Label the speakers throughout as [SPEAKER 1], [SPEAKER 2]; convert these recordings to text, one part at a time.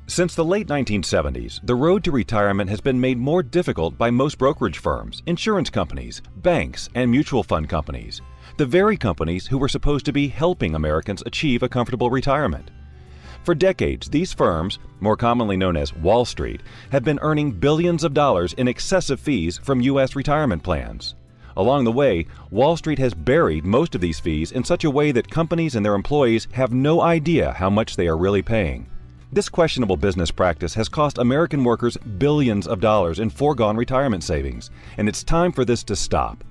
[SPEAKER 1] Since the late 1970s, the road to retirement has been made more difficult by most brokerage firms, insurance companies, banks, and mutual fund companies, the very companies who were supposed to be helping Americans achieve a comfortable retirement. For decades, these firms, more commonly known as Wall Street, have been earning billions of dollars in excessive fees from U.S. retirement plans. Along the way, Wall Street has buried most of these fees in such a way that companies and their employees have no idea how much they are really paying. This questionable business practice has cost American workers billions of dollars in foregone retirement savings, and it's time for this to stop.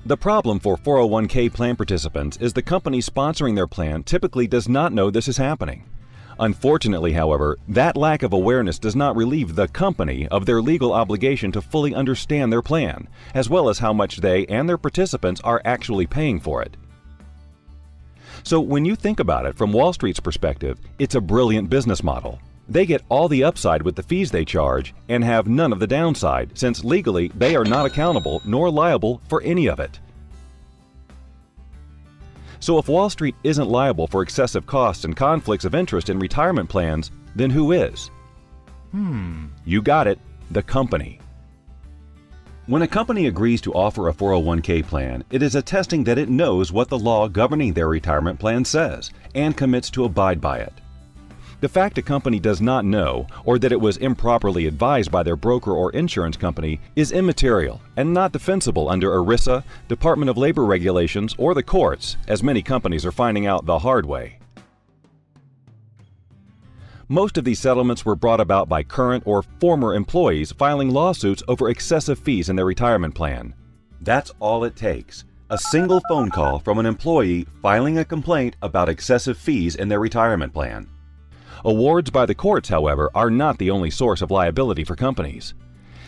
[SPEAKER 1] The problem for 401k plan participants is the company sponsoring their plan typically does not know this is happening. Unfortunately, however, that lack of awareness does not relieve the company of their legal obligation to fully understand their plan, as well as how much they and their participants are actually paying for it. So when you think about it from Wall Street's perspective, it's a brilliant business model. They get all the upside with the fees they charge and have none of the downside, since legally they are not accountable nor liable for any of it. So if Wall Street isn't liable for excessive costs and conflicts of interest in retirement plans, then who is? You got it, the company. When a company agrees to offer a 401k plan, it is attesting that it knows what the law governing their retirement plan says and commits to abide by it. The fact a company does not know, or that it was improperly advised by their broker or insurance company, is immaterial and not defensible under ERISA, Department of Labor regulations, or the courts, as many companies are finding out the hard way. Most of these settlements were brought about by current or former employees filing lawsuits over excessive fees in their retirement plan. That's all it takes. A single phone call from an employee filing a complaint about excessive fees in their retirement plan. Awards by the courts, however, are not the only source of liability for companies.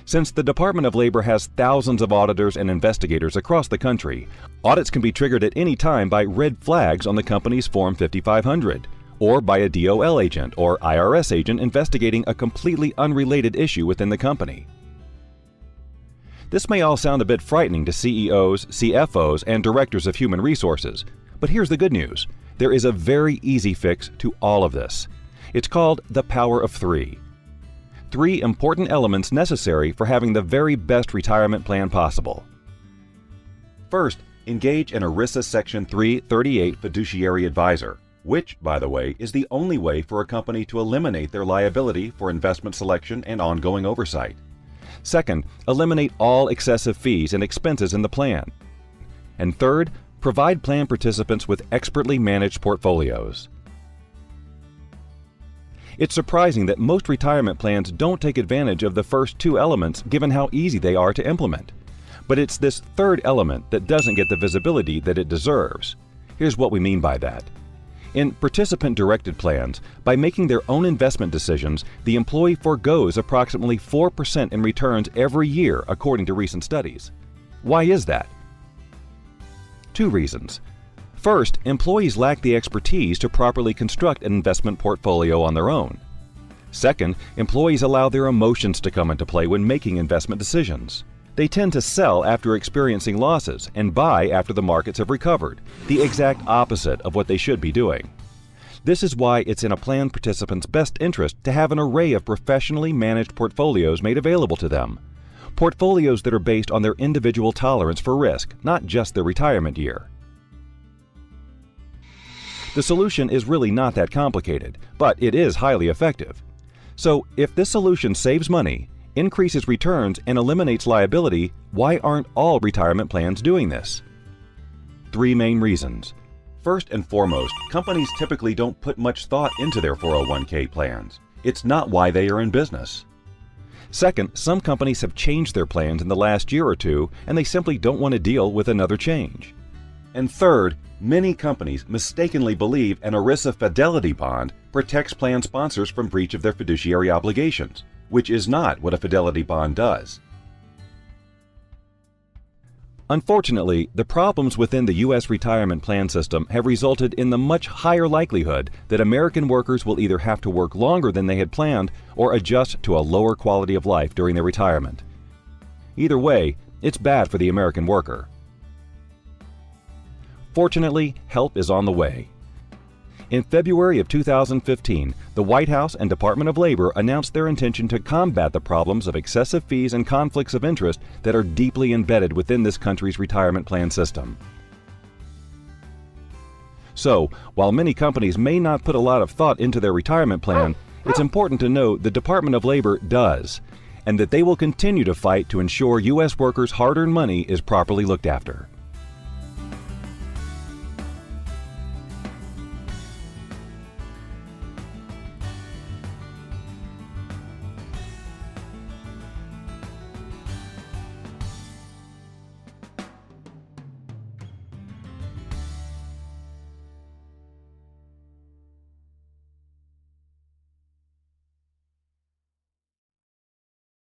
[SPEAKER 1] Since the Department of Labor has thousands of auditors and investigators across the country, audits can be triggered at any time by red flags on the company's Form 5500, or by a DOL agent or IRS agent investigating a completely unrelated issue within the company. This may all sound a bit frightening to CEOs, CFOs, and directors of human resources, but here's the good news. There is a very easy fix to all of this. It's called the power of three. Three important elements necessary for having the very best retirement plan possible. First, engage an ERISA Section 338 fiduciary advisor, which, by the way, is the only way for a company to eliminate their liability for investment selection and ongoing oversight. Second, eliminate all excessive fees and expenses in the plan. And third, provide plan participants with expertly managed portfolios. It's surprising that most retirement plans don't take advantage of the first two elements given how easy they are to implement. But it's this third element that doesn't get the visibility that it deserves. Here's what we mean by that. In participant-directed plans, by making their own investment decisions, the employee forgoes approximately 4% in returns every year, according to recent studies. Why is that? Two reasons. First, employees lack the expertise to properly construct an investment portfolio on their own. Second, employees allow their emotions to come into play when making investment decisions. They tend to sell after experiencing losses and buy after the markets have recovered, the exact opposite of what they should be doing. This is why it's in a plan participant's best interest to have an array of professionally managed portfolios made available to them. Portfolios that are based on their individual tolerance for risk, not just their retirement year. The solution is really not that complicated, but it is highly effective. So, if this solution saves money, increases returns, and eliminates liability, why aren't all retirement plans doing this? Three main reasons. First and foremost, companies typically don't put much thought into their 401k plans. It's not why they are in business. Second, some companies have changed their plans in the last year or two, and they simply don't want to deal with another change. And third, many companies mistakenly believe an ERISA fidelity bond protects plan sponsors from breach of their fiduciary obligations, which is not what a fidelity bond does. Unfortunately, the problems within the U.S. retirement plan system have resulted in the much higher likelihood that American workers will either have to work longer than they had planned or adjust to a lower quality of life during their retirement. Either way, it's bad for the American worker. Fortunately, help is on the way. In February of 2015, the White House and Department of Labor announced their intention to combat the problems of excessive fees and conflicts of interest that are deeply embedded within this country's retirement plan system. So, while many companies may not put a lot of thought into their retirement plan, it's important to know the Department of Labor does, and that they will continue to fight to ensure U.S. workers' hard-earned money is properly looked after.